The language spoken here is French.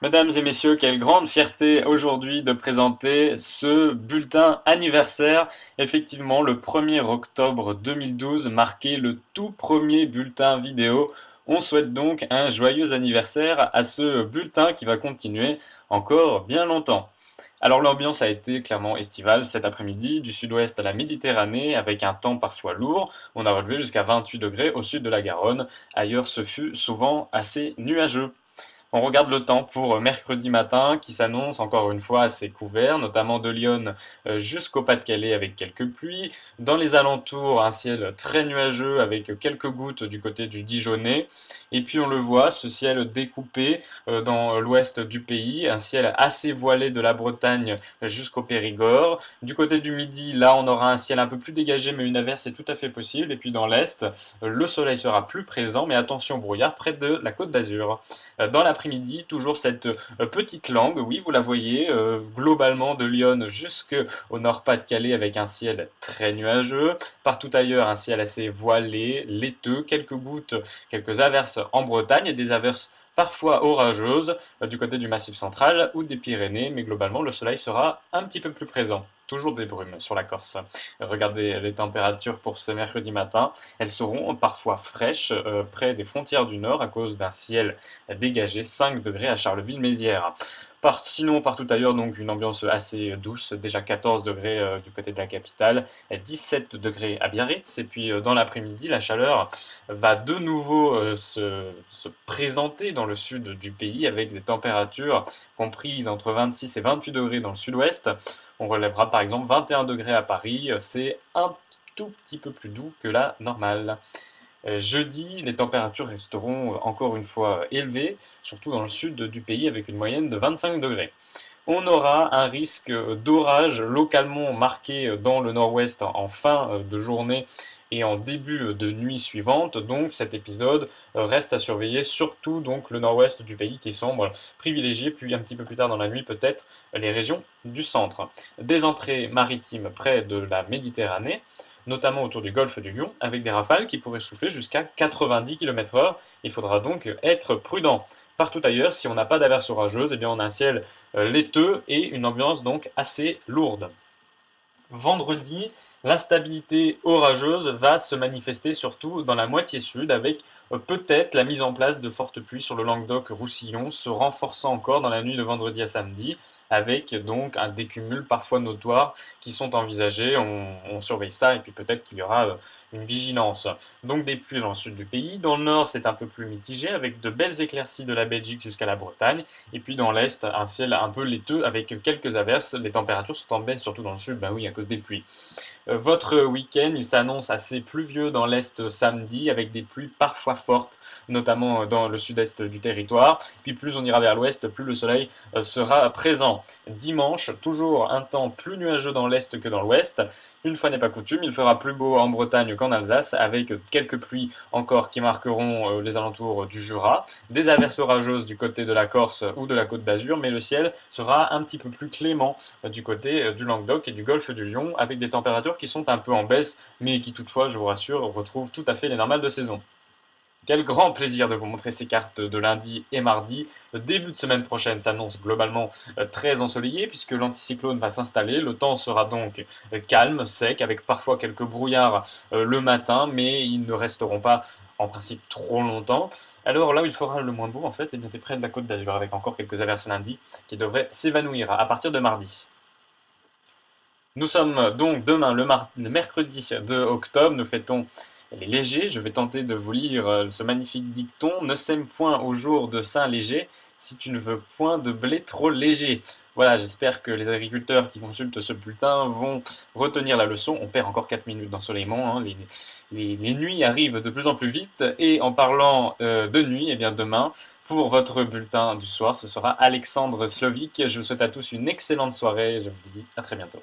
Mesdames et messieurs, quelle grande fierté aujourd'hui de présenter ce bulletin anniversaire. Effectivement, le 1er octobre 2012 marquait le tout premier bulletin vidéo. On souhaite donc un joyeux anniversaire à ce bulletin qui va continuer encore bien longtemps. Alors l'ambiance a été clairement estivale cet après-midi, du sud-ouest à la Méditerranée, avec un temps parfois lourd. On a relevé jusqu'à 28 degrés au sud de la Garonne. Ailleurs, ce fut souvent assez nuageux. On regarde le temps pour mercredi matin qui s'annonce encore une fois assez couvert, notamment de Lyon jusqu'au Pas-de-Calais avec quelques pluies. Dans les alentours, un ciel très nuageux avec quelques gouttes du côté du Dijonais. Et puis on le voit, ce ciel découpé dans l'ouest du pays, un ciel assez voilé de la Bretagne jusqu'au Périgord. Du côté du Midi, là on aura un ciel un peu plus dégagé, mais une averse est tout à fait possible. Et puis dans l'est, le soleil sera plus présent, mais attention brouillard près de la Côte d'Azur. Dans l'après-midi, toujours cette petite langue, oui, vous la voyez, globalement de Lyon jusqu'au Nord-Pas-de-Calais avec un ciel très nuageux. Partout ailleurs, un ciel assez voilé, laiteux, quelques gouttes, quelques averses en Bretagne et des averses parfois orageuses du côté du Massif central ou des Pyrénées, mais globalement le soleil sera un petit peu plus présent. Toujours des brumes sur la Corse. Regardez les températures pour ce mercredi matin. Elles seront parfois fraîches près des frontières du nord à cause d'un ciel dégagé, 5 degrés à Charleville-Mézières. Sinon, partout ailleurs, donc une ambiance assez douce, déjà 14 degrés du côté de la capitale, 17 degrés à Biarritz, et puis dans l'après-midi, la chaleur va de nouveau se présenter dans le sud du pays avec des températures comprises entre 26 et 28 degrés dans le sud-ouest. On relèvera par exemple 21 degrés à Paris, c'est un tout petit peu plus doux que la normale. Jeudi, les températures resteront encore une fois élevées, surtout dans le sud du pays avec une moyenne de 25 degrés. On aura un risque d'orage localement marqué dans le nord-ouest en fin de journée et en début de nuit suivante. Donc cet épisode reste à surveiller, surtout donc le nord-ouest du pays qui semble privilégié, puis un petit peu plus tard dans la nuit peut-être les régions du centre. Des entrées maritimes près de la Méditerranée, notamment autour du golfe du Lion, avec des rafales qui pourraient souffler jusqu'à 90 km/h. Il faudra donc être prudent. Partout ailleurs, si on n'a pas d'averse orageuse, eh bien on a un ciel laiteux et une ambiance donc assez lourde. Vendredi, l'instabilité orageuse va se manifester surtout dans la moitié sud avec peut-être la mise en place de fortes pluies sur le Languedoc-Roussillon se renforçant encore dans la nuit de vendredi à samedi avec donc un décumul parfois notoire qui sont envisagés. On surveille ça et puis peut-être qu'il y aura une vigilance. Donc des pluies dans le sud du pays. Dans le nord, c'est un peu plus mitigé avec de belles éclaircies de la Belgique jusqu'à la Bretagne. Et puis dans l'est, un ciel un peu laiteux avec quelques averses. Les températures sont en baisse, surtout dans le sud, ben oui, à cause des pluies. Votre week-end, il s'annonce assez pluvieux dans l'est samedi, avec des pluies parfois fortes, notamment dans le sud-est du territoire. Puis plus on ira vers l'ouest, plus le soleil sera présent. Dimanche, toujours un temps plus nuageux dans l'est que dans l'ouest. Une fois n'est pas coutume, il fera plus beau en Bretagne qu'en Alsace, avec quelques pluies encore qui marqueront les alentours du Jura. Des averses orageuses du côté de la Corse ou de la Côte d'Azur, mais le ciel sera un petit peu plus clément du côté du Languedoc et du golfe du Lion, avec des températures qui sont un peu en baisse, mais qui toutefois, je vous rassure, retrouvent tout à fait les normales de saison. Quel grand plaisir de vous montrer ces cartes de lundi et mardi. Le début de semaine prochaine s'annonce globalement très ensoleillé puisque l'anticyclone va s'installer. Le temps sera donc calme, sec, avec parfois quelques brouillards le matin, mais ils ne resteront pas en principe trop longtemps. Alors là où il fera le moins beau, en fait, c'est près de la Côte d'Azur, avec encore quelques averses lundi qui devraient s'évanouir à partir de mardi. Nous sommes donc demain, le mercredi 2 octobre, nous fêtons les légers. Je vais tenter de vous lire ce magnifique dicton. Ne sème point au jour de Saint-Léger, si tu ne veux point de blé trop léger. Voilà, j'espère que les agriculteurs qui consultent ce bulletin vont retenir la leçon. On perd encore 4 minutes d'ensoleillement, hein. Les nuits arrivent de plus en plus vite. Et en parlant de nuit, eh bien demain, pour votre bulletin du soir, ce sera Alexandre Slovic. Je vous souhaite à tous une excellente soirée. Je vous dis à très bientôt.